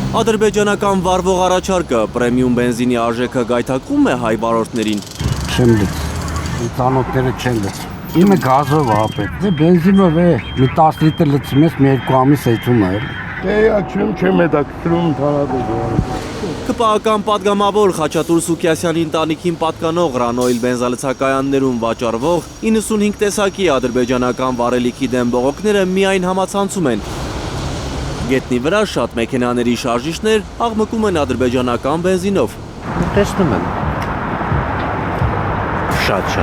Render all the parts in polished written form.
Ադրբեջանական վարվող առաջարկը պրեմիում բենզինի արժեքը գայթակղում է հայ վարորդներին։ Չեմ լցում, ծանոթները չեն լցում։ Իմը գազով ապետ, բենզինով է, մի 10 լիտր լցում ես, մի 2 ամիս էջում է։ չեմ հետաքրքրում ընդհանրապես։ ԿՊԱ-ական պատգամավոր Խաչատուր Սուքիասյանի ընտանիքին պատկանող Ռանոյլ բենզալցակայաններում վաճառվող 95 տեսակի ադրբեջանական վառելիքի դեմ բողոքները միայն համացանցում են։ Գետնի վրա շատ մեքենաների շարժիչներ աղմկում են ադրբեջանական բենզինով։ Տեսնում եմ։ Շատ։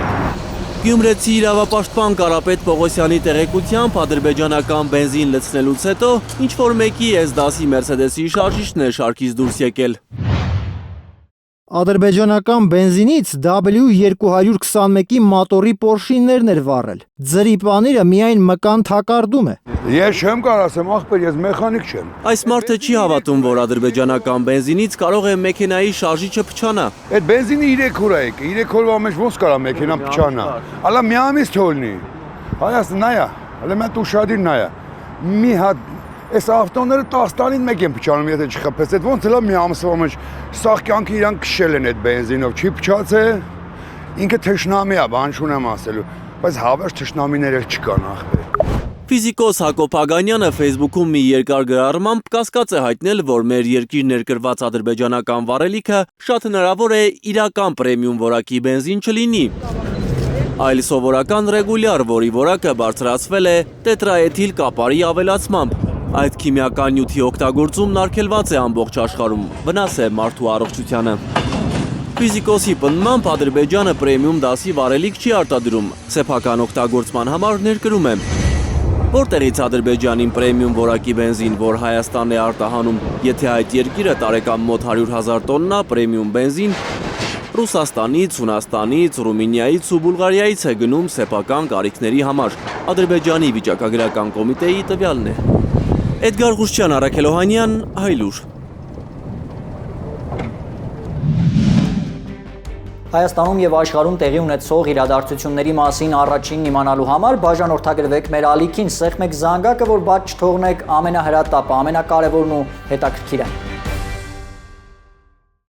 Գյումրեցի իրավապաշտպան Կարապետ Պողոսյանի տեղեկությամբ ադրբեջանական բենզին լցնելուց հետո ինչ-որ մեկի S10-ի Mercedes-ի շարժիչն է շարքից դուրս եկել։ Ադրբեջանական բենզինից W221-ի մոտորի Porsche-ներն էր վառել։ Ձրի պանիրը միայն մկան թակարդում է։ Ես չեմ կարող ասեմ, ախպեր, ես մեխանիկ չեմ։ Այս մարդը չի հավատում, որ ադրբեջանական բենզինից կարող է մեքենայի շարժիչը փչանա։ Այդ բենզինը 3 օր է եկել, 3 օրվա մեջ ոնց կարա մեքենան փչանա։ Ալա մի ամիս թողնի։ Հայաս նայա, հələ mən ուշադիր նայա։ Մի հատ այս ավտոները 10 տարին մեկ են փչանում, եթե չխփես։ Այդ ոնց էլա մի ամսվա մեջ սաղ կյանքը իրան քշել են այդ բենզինով, չի փչացե։ Ինքը թշնամի է, բան չունեմ ասելու, բայց հավերժ թշնամիներ էլ չկան ախպեր։ Ֆիզիկոս Հակոբ Ագանյանը Facebook-ում մի երկար գրառմամբ կասկած է հայտնել, որ մեր երկիր ներկրված ադրբեջանական վառելիքը շատ հնարավոր է իրական պրեմիում որակի բենզին չլինի, այլ սովորական ռեգուլյար, որի որակը բարձրացվել է տետրաէթիլ կապարի ավելացմամբ։ Այդ քիմիական նյութի օգտագործումն արգելված է ամբողջ աշխարհում, վնաս է մարդու առողջությանը։ Ֆիզիկոսի պնդմամբ Ադրբեջանը պրեմիում դասի վառելիք չի արտադրում, սեփական օգտագործման համար ներկրում է։ Որտեղից Ադրբեջանին պրեմիում որակի բենզին, որ Հայաստանն է արտահանում, եթե այդ երկիրը տարեկան մոտ 100,000 տոննա պրեմիում բենզին Ռուսաստանից, Հունաստանից, Ռումինիայից ու Բուլղարիայից է գնում սեփական կարիքների համար։ Ադրբեջանի վիճակագրական կոմիտեի տվյալն է։ Էդգար Ղուշչյան, Արաքել Օհանյան, Հայլուր։ Հայաստանում եւ աշխարհում տեղի ունեցող իրադարձությունների մասին առաջինն իմանալու համար բաժանորդագրվեք մեր ալիքին, սեղմեք զանգակը, որ բաց չթողնեք ամենահրատապը, ամենակարևորն ու հետաքրքիրը։